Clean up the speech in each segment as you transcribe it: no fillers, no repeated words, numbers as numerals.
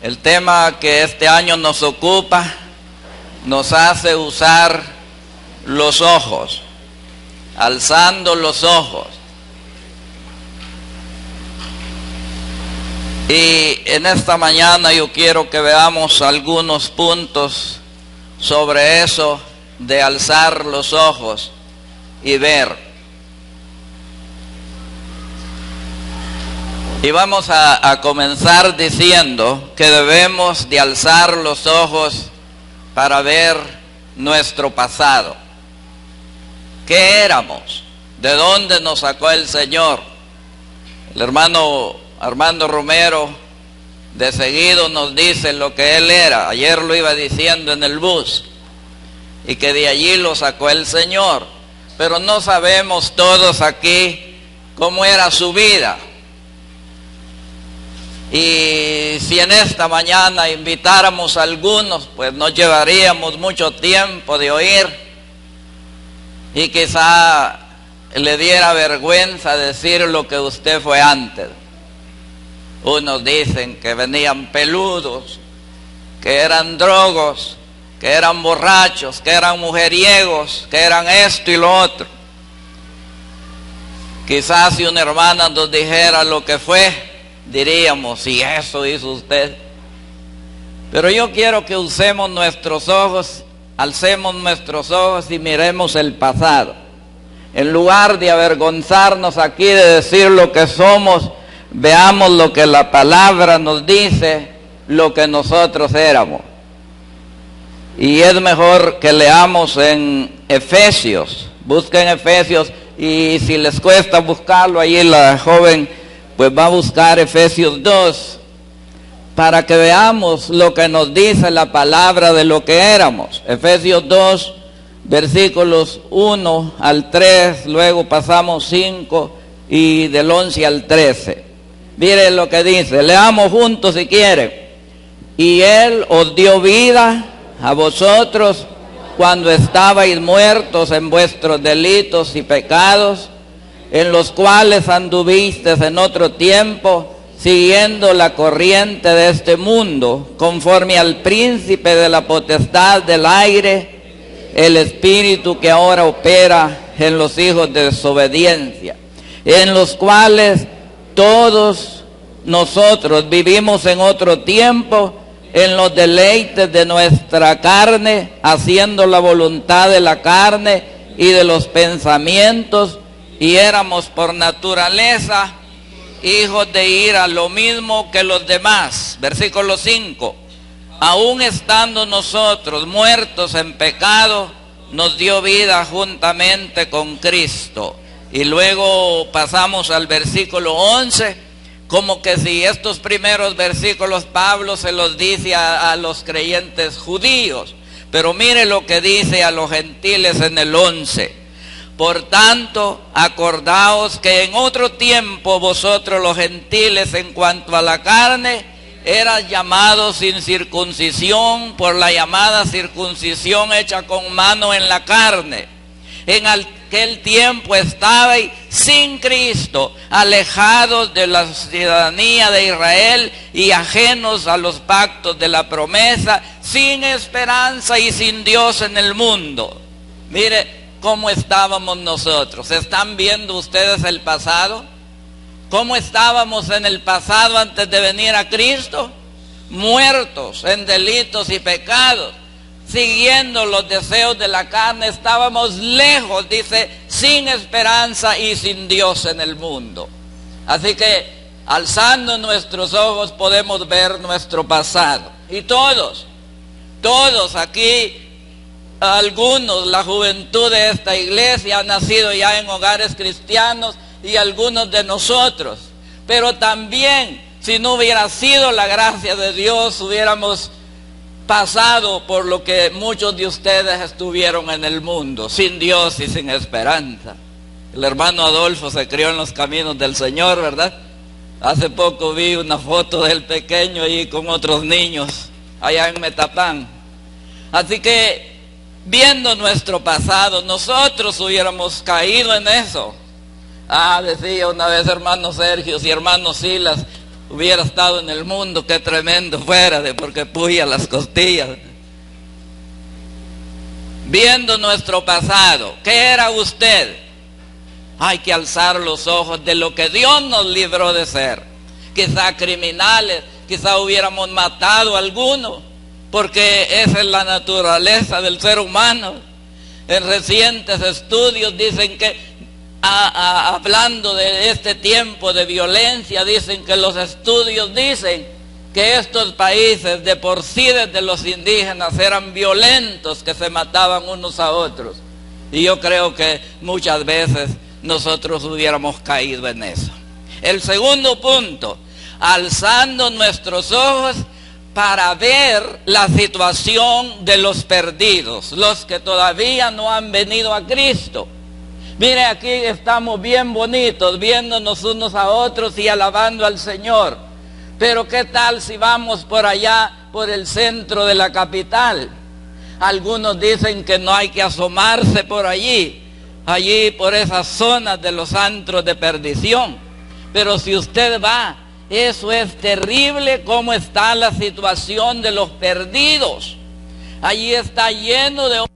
El tema que este año nos ocupa nos hace usar los ojos, alzando los ojos. Y en esta mañana yo quiero que veamos algunos puntos sobre eso de alzar los ojos y ver. Y vamos a comenzar diciendo que debemos de alzar los ojos para ver nuestro pasado. ¿Qué éramos? ¿De dónde nos sacó el Señor? El hermano Armando Romero de seguido nos dice lo que él era. Ayer lo iba diciendo en el bus. Y que de allí lo sacó el Señor. Pero no sabemos todos aquí cómo era su vida. Y si en esta mañana invitáramos a algunos, pues nos llevaríamos mucho tiempo de oír y quizá le diera vergüenza decir lo que usted fue antes. Unos dicen que venían peludos, que eran drogos, que eran borrachos, que eran mujeriegos, que eran esto y lo otro. Quizás si una hermana nos dijera lo que fue, diríamos, si eso hizo usted. Pero yo quiero que usemos nuestros ojos, alcemos nuestros ojos y miremos el pasado. En lugar de avergonzarnos aquí de decir lo que somos, veamos lo que la palabra nos dice, lo que nosotros éramos. Y es mejor que leamos en Efesios. Busquen Efesios, y si les cuesta buscarlo, allí la joven pues va a buscar Efesios 2 para que veamos lo que nos dice la palabra de lo que éramos. Efesios 2, versículos 1 al 3, luego pasamos 5 y del 11 al 13. Miren lo que dice, leamos juntos si quieren. Y Él os dio vida a vosotros cuando estabais muertos en vuestros delitos y pecados, en los cuales anduviste en otro tiempo, siguiendo la corriente de este mundo, conforme al príncipe de la potestad del aire, el espíritu que ahora opera en los hijos de desobediencia, en los cuales todos nosotros vivimos en otro tiempo, en los deleites de nuestra carne, haciendo la voluntad de la carne y de los pensamientos, y éramos por naturaleza hijos de ira, lo mismo que los demás. Versículo 5. Aún estando nosotros muertos en pecado, nos dio vida juntamente con Cristo. Y luego pasamos al versículo 11, como que si estos primeros versículos Pablo se los dice a los creyentes judíos. Pero mire lo que dice a los gentiles en el 11. Por tanto, acordaos que en otro tiempo vosotros los gentiles en cuanto a la carne, eras llamados sin circuncisión por la llamada circuncisión hecha con mano en la carne. En aquel tiempo estabais sin Cristo, alejados de la ciudadanía de Israel y ajenos a los pactos de la promesa, sin esperanza y sin Dios en el mundo. Mire cómo estábamos nosotros. ¿Están viendo ustedes el pasado? ¿Cómo estábamos en el pasado antes de venir a Cristo? Muertos en delitos y pecados, siguiendo los deseos de la carne. Estábamos lejos, dice, sin esperanza y sin Dios en el mundo. Así que, alzando nuestros ojos, podemos ver nuestro pasado. Y todos aquí, algunos, la juventud de esta iglesia ha nacido ya en hogares cristianos, y algunos de nosotros, pero también si no hubiera sido la gracia de Dios, hubiéramos pasado por lo que muchos de ustedes estuvieron en el mundo, sin Dios y sin esperanza. El hermano Adolfo se crió en los caminos del Señor, ¿verdad? Hace poco vi una foto del pequeño ahí con otros niños allá en Metapán. Así que, viendo nuestro pasado, nosotros hubiéramos caído en eso. Decía una vez hermano Sergio, si hermano Silas hubiera estado en el mundo, qué tremendo fuera, porque puya las costillas. Viendo nuestro pasado, ¿qué era usted? Hay que alzar los ojos de lo que Dios nos libró de ser. Quizá criminales, quizá hubiéramos matado a alguno, porque esa es la naturaleza del ser humano. En recientes estudios dicen que hablando de este tiempo de violencia, dicen que los estudios dicen que estos países de por sí desde los indígenas eran violentos, que se mataban unos a otros. Y yo creo que muchas veces nosotros hubiéramos caído en eso. El segundo punto, alzando nuestros ojos para ver la situación de los perdidos, los que todavía no han venido a Cristo. Mire, aquí estamos bien bonitos, viéndonos unos a otros y alabando al Señor. Pero ¿qué tal si vamos por allá, por el centro de la capital? Algunos dicen que no hay que asomarse por allí por esas zonas de los antros de perdición. Pero si usted va, eso es terrible, cómo está la situación de los perdidos. Allí está lleno de hombres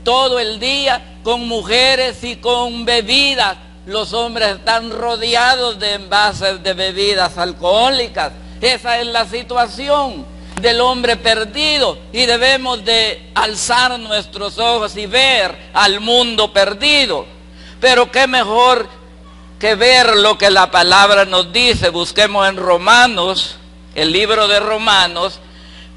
todo el día, con mujeres y con bebidas. Los hombres están rodeados de envases de bebidas alcohólicas. Esa es la situación del hombre perdido, y debemos de alzar nuestros ojos y ver al mundo perdido. Pero qué mejor que ver lo que la palabra nos dice. Busquemos en Romanos, el libro de Romanos,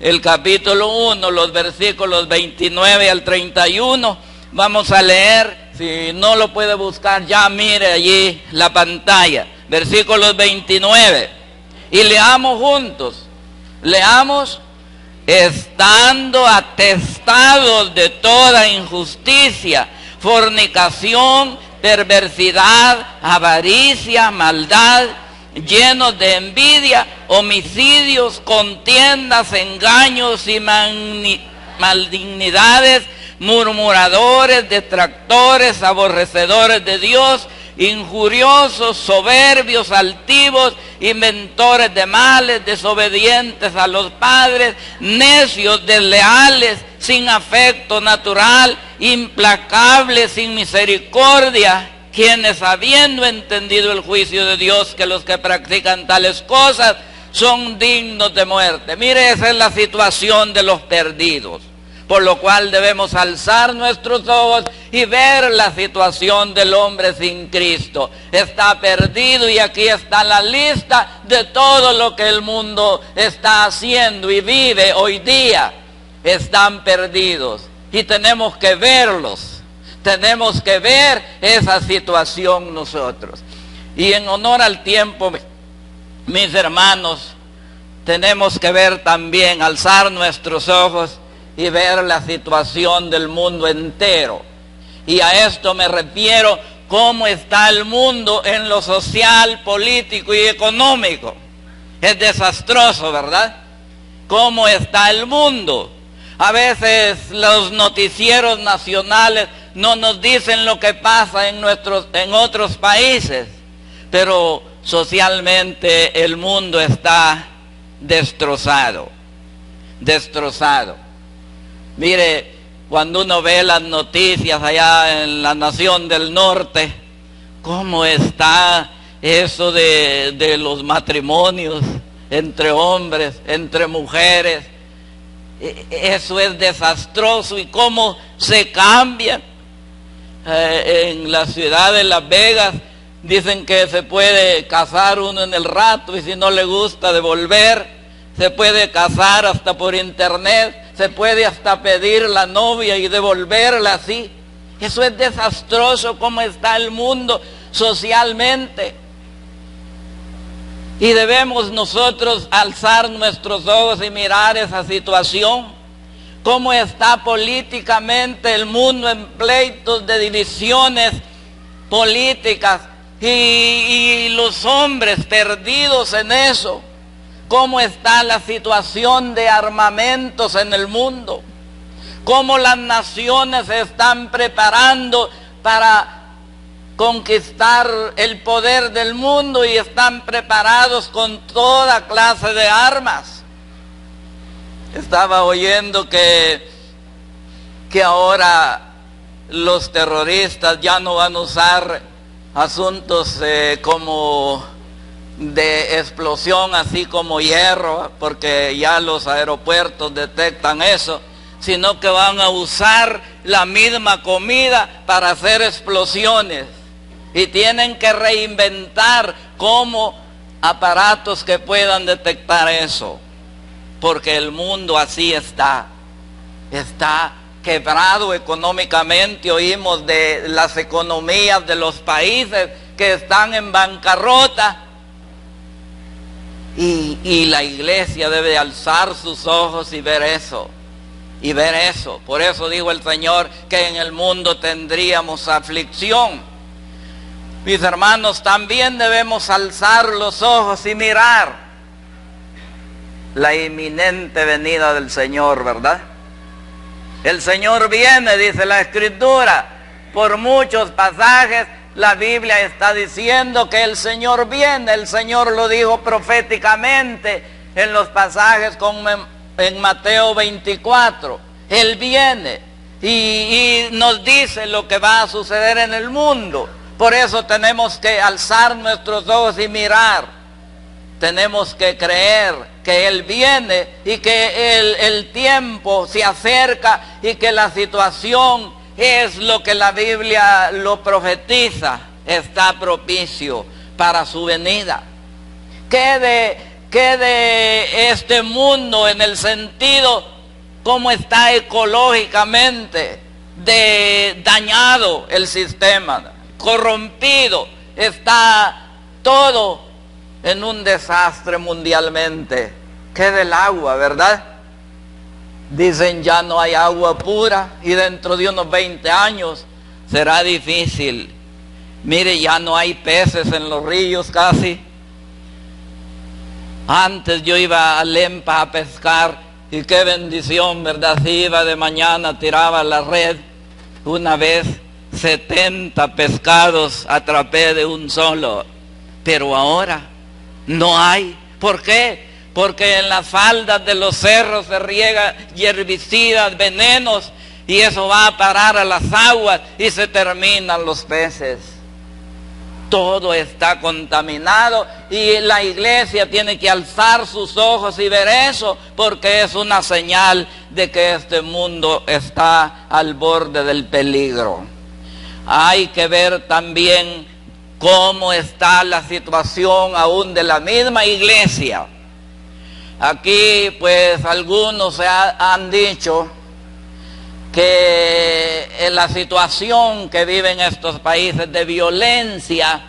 el capítulo 1, los versículos 29 al 31. Vamos a leer, si no lo puede buscar ya mire allí la pantalla, versículos 29. Y leamos juntos, leamos: estando atestados de toda injusticia, fornicación, perversidad, avaricia, maldad, llenos de envidia, homicidios, contiendas, engaños y malignidades, murmuradores, detractores, aborrecedores de Dios, injuriosos, soberbios, altivos, inventores de males, desobedientes a los padres, necios, desleales, sin afecto natural, implacables, sin misericordia, quienes habiendo entendido el juicio de Dios, que los que practican tales cosas son dignos de muerte. Mire, esa es la situación de los perdidos, por lo cual debemos alzar nuestros ojos y ver la situación del hombre sin Cristo. Está perdido, y aquí está la lista de todo lo que el mundo está haciendo y vive hoy día. Están perdidos y tenemos que verlos. Tenemos que ver esa situación nosotros. Y en honor al tiempo, mis hermanos, tenemos que ver también, alzar nuestros ojos y ver la situación del mundo entero. Y a esto me refiero, cómo está el mundo en lo social, político y económico. Es desastroso, ¿verdad? ¿Cómo está el mundo? A veces los noticieros nacionales no nos dicen lo que pasa en otros países, pero socialmente el mundo está destrozado. Mire, cuando uno ve las noticias allá en la nación del norte, cómo está eso de los matrimonios entre hombres, entre mujeres. Eso es desastroso, y cómo se cambian. En la ciudad de Las Vegas dicen que se puede casar uno en el rato, y si no le gusta devolver. Se puede casar hasta por internet, se puede hasta pedir la novia y devolverla así. Eso es desastroso, cómo está el mundo socialmente. Y debemos nosotros alzar nuestros ojos y mirar esa situación. Cómo está políticamente el mundo en pleitos de divisiones políticas, y los hombres perdidos en eso. Cómo está la situación de armamentos en el mundo. Cómo las naciones se están preparando para conquistar el poder del mundo, y están preparados con toda clase de armas. Estaba oyendo que ahora los terroristas ya no van a usar asuntos como de explosión, así como hierro, porque ya los aeropuertos detectan eso, sino que van a usar la misma comida para hacer explosiones, y tienen que reinventar como aparatos que puedan detectar eso, porque el mundo así está quebrado económicamente. Oímos de las economías de los países que están en bancarrota, y la iglesia debe alzar sus ojos y ver eso. Por eso dijo el Señor que en el mundo tendríamos aflicción. Mis hermanos, también debemos alzar los ojos y mirar la inminente venida del Señor, ¿verdad? El Señor viene, dice la Escritura. Por muchos pasajes la Biblia está diciendo que el Señor viene. El Señor lo dijo proféticamente en los pasajes como en Mateo 24. Él viene y nos dice lo que va a suceder en el mundo. Por eso tenemos que alzar nuestros ojos y mirar. Tenemos que creer que Él viene, y que el tiempo se acerca, y que la situación es lo que la Biblia lo profetiza. Está propicio para su venida. ¿Qué de este mundo en el sentido cómo está ecológicamente dañado el sistema, corrompido? Está todo en un desastre mundialmente. ¿Qué del agua, verdad? Dicen ya no hay agua pura, y dentro de unos 20 años será difícil. Mire, ya no hay peces en los ríos casi. Antes yo iba a Lempa a pescar, y qué bendición, ¿verdad? Si iba de mañana, tiraba la red. Una vez 70 pescados atrapé de un solo. Pero ahora no hay. ¿Por qué? Porque en las faldas de los cerros se riega herbicidas, venenos, y eso va a parar a las aguas y se terminan los peces. Todo está contaminado y la iglesia tiene que alzar sus ojos y ver eso, porque es una señal de que este mundo está al borde del peligro. Hay que ver también cómo está la situación aún de la misma iglesia. Aquí pues algunos han dicho que en la situación que viven estos países de violencia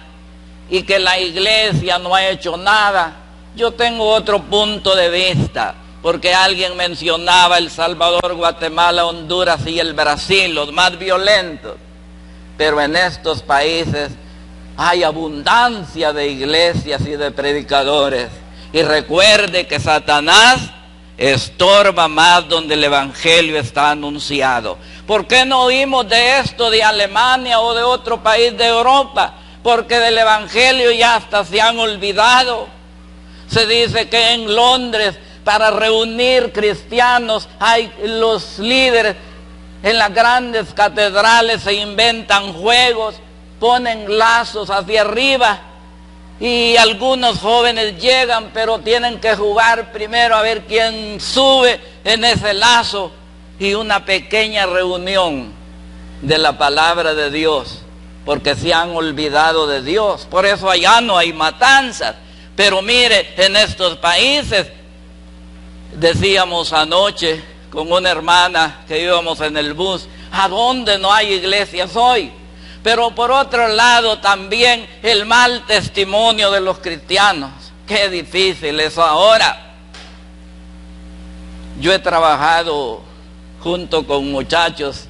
y que la iglesia no ha hecho nada. Yo tengo otro punto de vista, porque alguien mencionaba El Salvador, Guatemala, Honduras y el Brasil, los más violentos. Pero en estos países hay abundancia de iglesias y de predicadores. Y recuerde que Satanás estorba más donde el evangelio está anunciado. ¿Por qué no oímos de esto de Alemania o de otro país de Europa? Porque del evangelio ya hasta se han olvidado. Se dice que en Londres, para reunir cristianos, hay los líderes en las grandes catedrales se inventan juegos, ponen lazos hacia arriba. Y algunos jóvenes llegan, pero tienen que jugar primero a ver quién sube en ese lazo. Y una pequeña reunión de la palabra de Dios, porque se han olvidado de Dios. Por eso allá no hay matanzas. Pero mire, en estos países, decíamos anoche con una hermana que íbamos en el bus, ¿a dónde no hay iglesias hoy? Pero por otro lado también el mal testimonio de los cristianos. Qué difícil eso ahora. Yo he trabajado junto con muchachos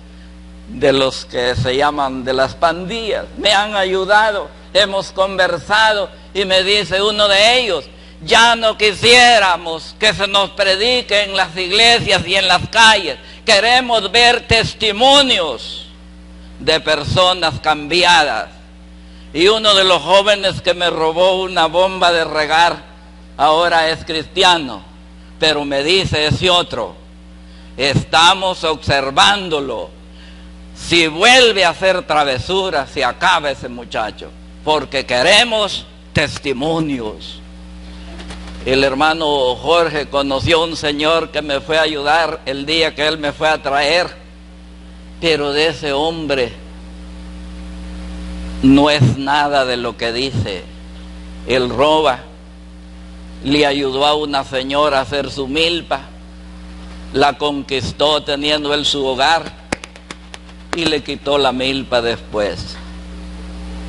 de los que se llaman de las pandillas. Me han ayudado, hemos conversado y me dice uno de ellos, ya no quisiéramos que se nos predique en las iglesias y en las calles. Queremos ver testimonios de personas cambiadas. Y uno de los jóvenes que me robó una bomba de regar ahora es cristiano, pero me dice ese otro, estamos observándolo, si vuelve a hacer travesuras se acaba ese muchacho, porque queremos testimonios. El hermano Jorge conoció a un señor que me fue a ayudar el día que él me fue a traer. Pero de ese hombre no es nada de lo que dice. Él roba, le ayudó a una señora a hacer su milpa, la conquistó teniendo él su hogar y le quitó la milpa después.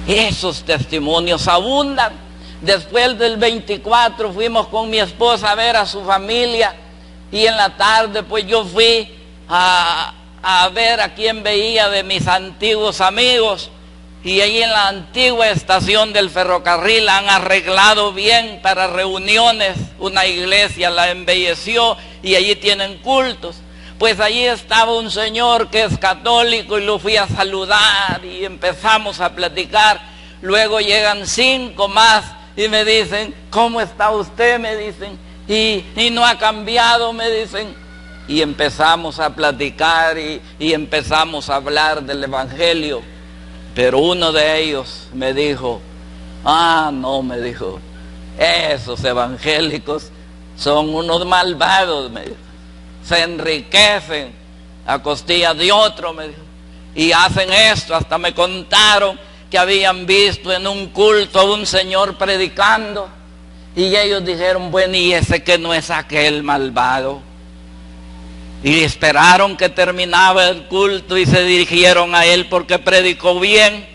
Esos testimonios abundan. Después del 24 fuimos con mi esposa a ver a su familia y en la tarde pues yo fui a ver a quién veía de mis antiguos amigos, y ahí en la antigua estación del ferrocarril han arreglado bien para reuniones, una iglesia la embelleció y allí tienen cultos. Pues allí estaba un señor que es católico y lo fui a saludar y empezamos a platicar. Luego llegan 5 más y me dicen, ¿cómo está usted? Me dicen, y no ha cambiado, me dicen. Y empezamos a platicar y empezamos a hablar del evangelio. Pero uno de ellos me dijo, no, me dijo, esos evangélicos son unos malvados, me dijo. Se enriquecen a costilla de otro, me dijo, y hacen esto. Hasta me contaron que habían visto en un culto a un señor predicando, y ellos dijeron, bueno, y ese que no es aquel malvado. Y esperaron que terminaba el culto y se dirigieron a él porque predicó bien.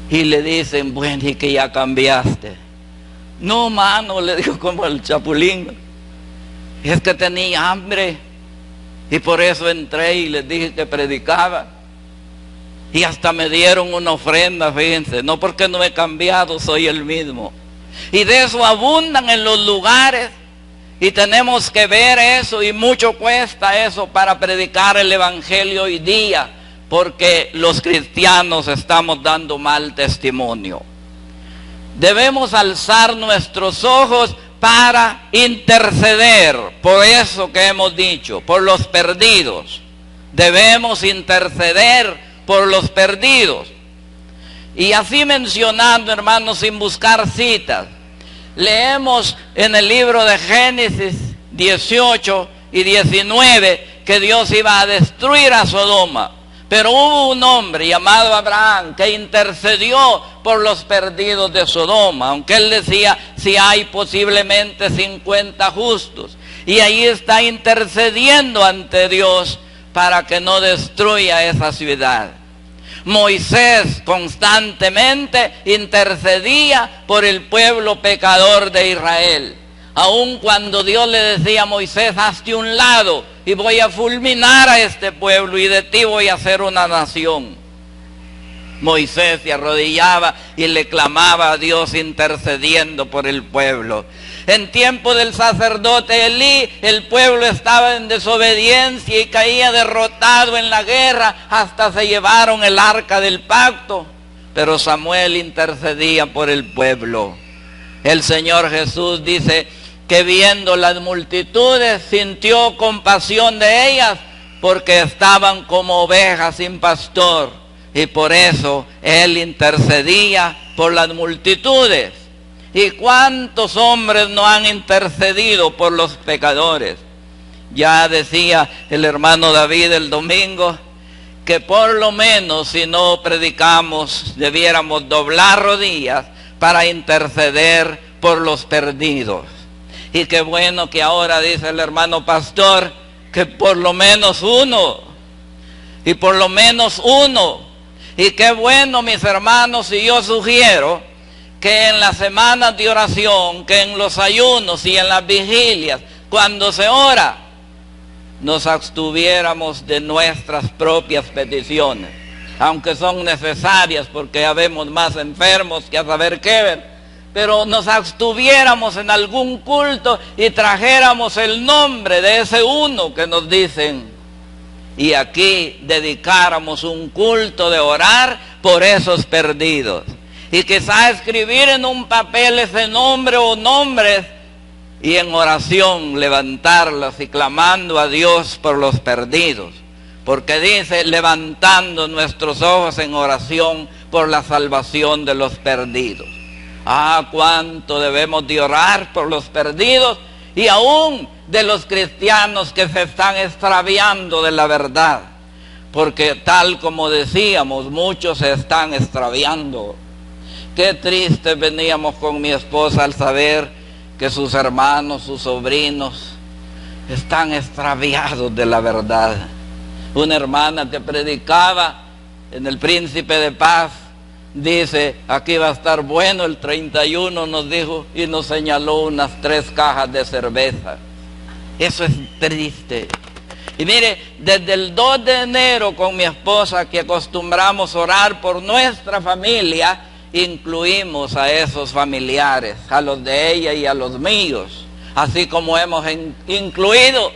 Y le dicen, bueno, y que ya cambiaste. No, mano, le dijo como el chapulín, es que tenía hambre y por eso entré y les dije que predicaba. Y hasta me dieron una ofrenda, fíjense, no porque no he cambiado, soy el mismo. Y de eso abundan en los lugares. Y tenemos que ver eso, y mucho cuesta eso para predicar el evangelio hoy día. porque los cristianos estamos dando mal testimonio. Debemos alzar nuestros ojos para interceder por eso que hemos dicho, por los perdidos. Debemos interceder por los perdidos. Y así mencionando, hermanos, sin buscar citas, leemos en el libro de Génesis 18 y 19 que Dios iba a destruir a Sodoma. Pero hubo un hombre llamado Abraham que intercedió por los perdidos de Sodoma, aunque él decía, si hay posiblemente 50 justos. Y ahí está intercediendo ante Dios para que no destruya esa ciudad. Moisés constantemente intercedía por el pueblo pecador de Israel. Aun cuando Dios le decía a Moisés, hazte un lado y voy a fulminar a este pueblo y de ti voy a hacer una nación. Moisés se arrodillaba y le clamaba a Dios intercediendo por el pueblo. En tiempo del sacerdote Elí, el pueblo estaba en desobediencia y caía derrotado en la guerra, hasta se llevaron el arca del pacto. Pero Samuel intercedía por el pueblo. El Señor Jesús dice que viendo las multitudes sintió compasión de ellas, porque estaban como ovejas sin pastor, y por eso Él intercedía por las multitudes. ¿Y cuántos hombres no han intercedido por los pecadores? Ya decía el hermano David el domingo, que por lo menos si no predicamos, debiéramos doblar rodillas para interceder por los perdidos. Y qué bueno que ahora dice el hermano pastor, que por lo menos uno, y por lo menos uno. Y qué bueno, mis hermanos, y yo sugiero que en las semanas de oración, que en los ayunos y en las vigilias, cuando se ora, nos abstuviéramos de nuestras propias peticiones, aunque son necesarias porque ya vemos más enfermos que a saber qué ver, pero nos abstuviéramos en algún culto y trajéramos el nombre de ese uno que nos dicen, y aquí dedicáramos un culto de orar por esos perdidos. Y quizá escribir en un papel ese nombre o nombres y en oración levantarlas y clamando a Dios por los perdidos. Porque dice, levantando nuestros ojos en oración por la salvación de los perdidos. Ah, cuánto debemos de orar por los perdidos y aún de los cristianos que se están extraviando de la verdad. Porque tal como decíamos, muchos se están extraviando. Qué triste veníamos con mi esposa al saber que sus hermanos, sus sobrinos, están extraviados de la verdad. Una hermana que predicaba en el Príncipe de Paz, dice, aquí va a estar bueno el 31, nos dijo, y nos señaló unas 3 cajas de cerveza. Eso es triste. Y mire, desde el 2 de enero con mi esposa, que acostumbramos orar por nuestra familia, incluimos a esos familiares, a los de ella y a los míos, así como hemos incluido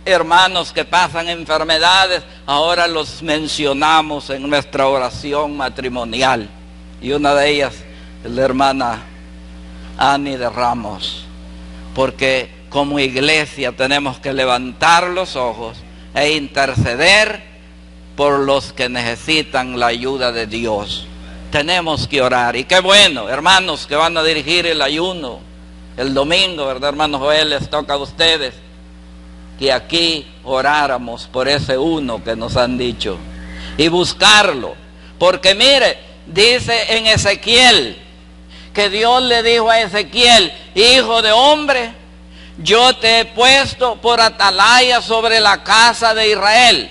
hermanos que pasan enfermedades, ahora los mencionamos en nuestra oración matrimonial. Y una de ellas es la hermana Ani de Ramos, porque como iglesia tenemos que levantar los ojos e interceder por los que necesitan la ayuda de Dios. Tenemos que orar. Y qué bueno, hermanos que van a dirigir el ayuno el domingo, ¿verdad, hermano Joel? Les toca a ustedes que aquí oráramos por ese uno que nos han dicho y buscarlo. Porque mire, dice en Ezequiel que Dios le dijo a Ezequiel, hijo de hombre, yo te he puesto por atalaya sobre la casa de Israel.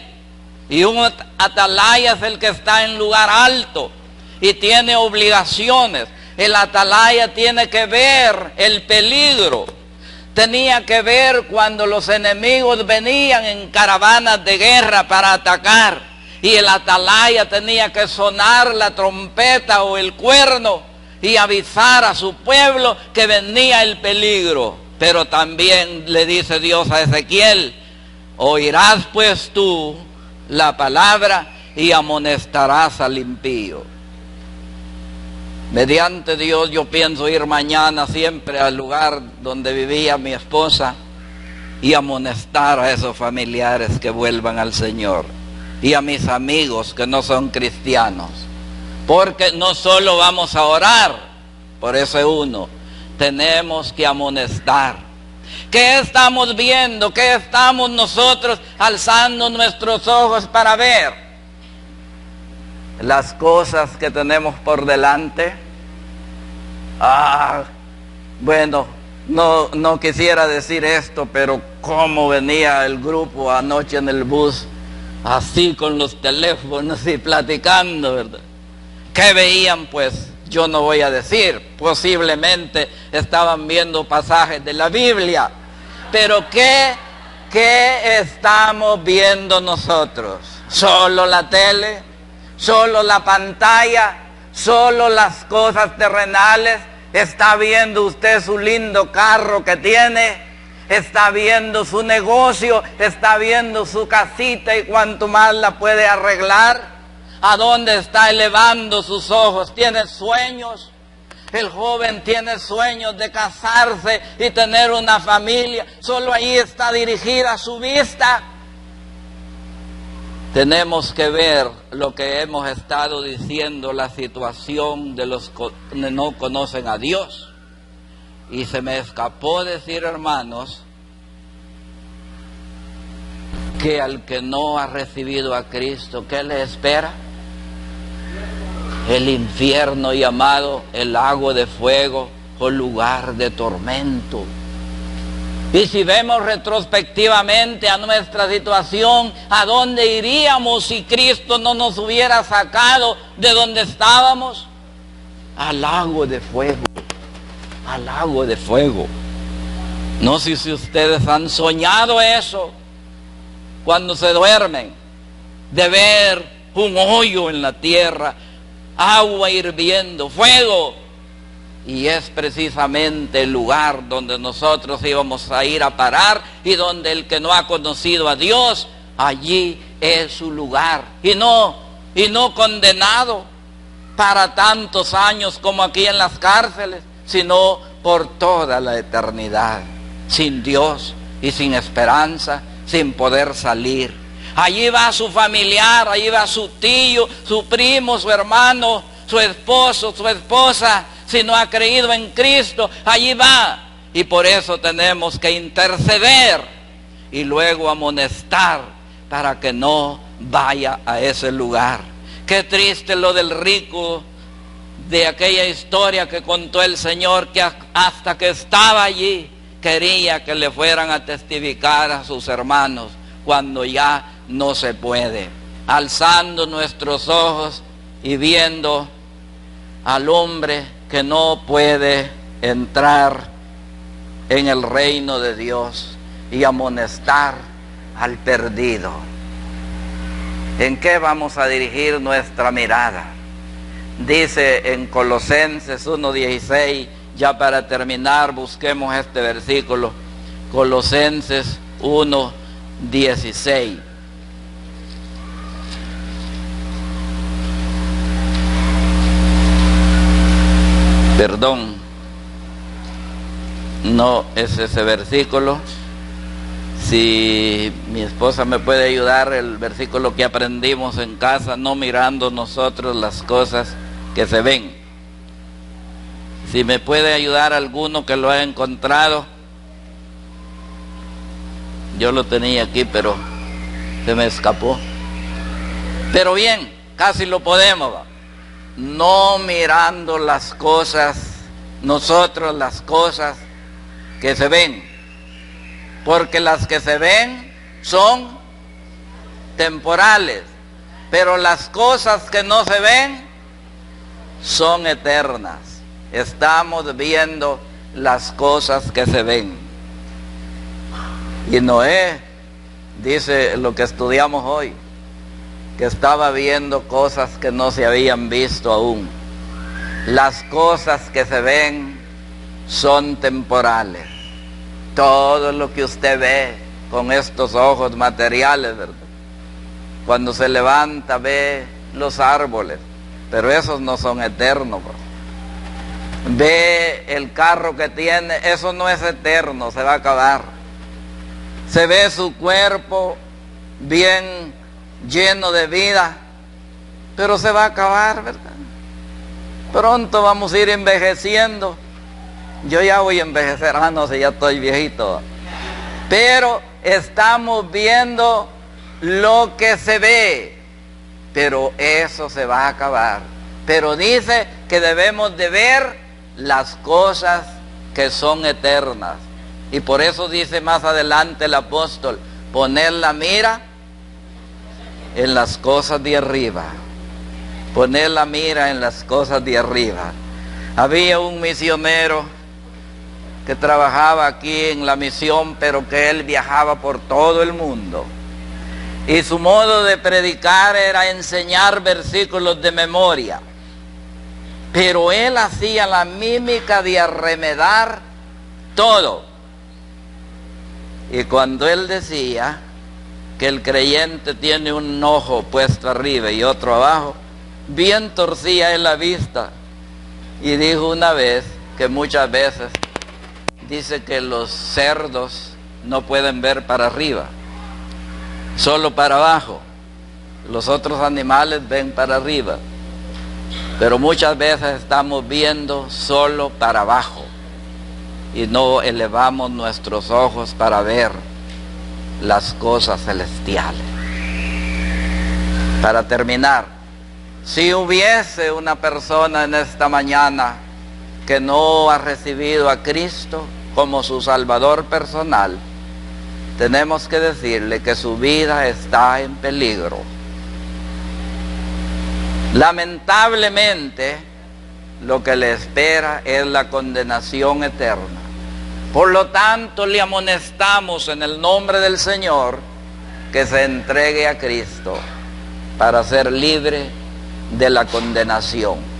Y un atalaya es el que está en lugar alto y tiene obligaciones. El atalaya tiene que ver el peligro, tenía que ver cuando los enemigos venían en caravanas de guerra para atacar, y el atalaya tenía que sonar la trompeta o el cuerno y avisar a su pueblo que venía el peligro. Pero también le dice Dios a Ezequiel, oirás pues tú la palabra y amonestarás al impío. Mediante Dios yo pienso ir mañana siempre al lugar donde vivía mi esposa y amonestar a esos familiares que vuelvan al Señor y a mis amigos que no son cristianos. Porque no solo vamos a orar por ese uno, tenemos que amonestar. ¿Qué estamos viendo? ¿Qué estamos nosotros alzando nuestros ojos para ver? Las cosas que tenemos por delante. Bueno, no quisiera decir esto, pero cómo venía el grupo anoche en el bus, así con los teléfonos y platicando, ¿verdad? ¿Qué veían? Pues yo no voy a decir, posiblemente estaban viendo pasajes de la Biblia, pero ¿qué estamos viendo nosotros? ¿Solo la tele? ¿Solo la pantalla? ¿Solo las cosas terrenales? ¿Está viendo usted su lindo carro que tiene? ¿Está viendo su negocio? ¿Está viendo su casita y cuánto más la puede arreglar? ¿A dónde está elevando sus ojos? ¿Tiene sueños? El joven tiene sueños de casarse y tener una familia. Solo ahí está dirigida su vista. Tenemos que ver lo que hemos estado diciendo, la situación de los que no conocen a Dios. Y se me escapó decir, hermanos, que al que no ha recibido a Cristo, ¿qué le espera? El infierno llamado el lago de fuego o lugar de tormento. Y si vemos retrospectivamente a nuestra situación, ¿a dónde iríamos si Cristo no nos hubiera sacado de donde estábamos? Al lago de fuego, al lago de fuego. No sé si ustedes han soñado eso cuando se duermen, de ver un hoyo en la tierra, agua hirviendo, fuego. Y es precisamente el lugar donde nosotros íbamos a ir a parar y donde el que no ha conocido a Dios, allí es su lugar. Y no condenado para tantos años como aquí en las cárceles, sino por toda la eternidad, sin Dios y sin esperanza, sin poder salir. Allí va su familiar, allí va su tío, su primo, su hermano, su esposo, su esposa. Si no ha creído en Cristo, allí va. Y por eso tenemos que interceder y luego amonestar para que no vaya a ese lugar. Qué triste lo del rico de aquella historia que contó el Señor, que hasta que estaba allí quería que le fueran a testificar a sus hermanos cuando ya no se puede. Alzando nuestros ojos y viendo al hombre que no puede entrar en el reino de Dios y amonestar al perdido. ¿En qué vamos a dirigir nuestra mirada? Dice en Colosenses 1:16, ya para terminar, busquemos este versículo, Colosenses 1:16. Perdón, no es ese versículo. Si mi esposa me puede ayudar, el versículo que aprendimos en casa, no mirando nosotros las cosas que se ven. Si me puede ayudar alguno que lo haya encontrado. Yo lo tenía aquí, pero se me escapó. Pero bien, casi lo podemos. No mirando las cosas, nosotros las cosas que se ven, porque las que se ven son temporales, pero las cosas que no se ven son eternas. Estamos viendo las cosas que se ven. Y Noé dice lo que estudiamos hoy, que estaba viendo cosas que no se habían visto aún. Las cosas que se ven son temporales. Todo lo que usted ve con estos ojos materiales, ¿verdad?, Cuando se levanta ve los árboles, pero esos no son eternos. Ve el carro que tiene, eso no es eterno, se va a acabar. Se ve su cuerpo bien lleno de vida, pero se va a acabar, ¿verdad? Pronto vamos a ir envejeciendo. Yo ya voy a envejecer, no sé, ya estoy viejito. Pero estamos viendo lo que se ve, pero eso se va a acabar. Pero dice que debemos de ver las cosas que son eternas. Y por eso dice más adelante el apóstol, poner la mira en las cosas de arriba. Poner la mira en las cosas de arriba. Había un misionero que trabajaba aquí en la misión, pero que él viajaba por todo el mundo. Y su modo de predicar era enseñar versículos de memoria. Pero él hacía la mímica de arremedar todo. Y cuando él decía que el creyente tiene un ojo puesto arriba y otro abajo, bien torcía en la vista. Y dijo una vez que muchas veces dice que los cerdos no pueden ver para arriba, solo para abajo. Los otros animales ven para arriba, pero muchas veces estamos viendo solo para abajo y no elevamos nuestros ojos para ver las cosas celestiales. Para terminar, si hubiese una persona en esta mañana que no ha recibido a Cristo como su Salvador personal, tenemos que decirle que su vida está en peligro. Lamentablemente, lo que le espera es la condenación eterna. Por lo tanto, le amonestamos en el nombre del Señor que se entregue a Cristo para ser libre de la condenación.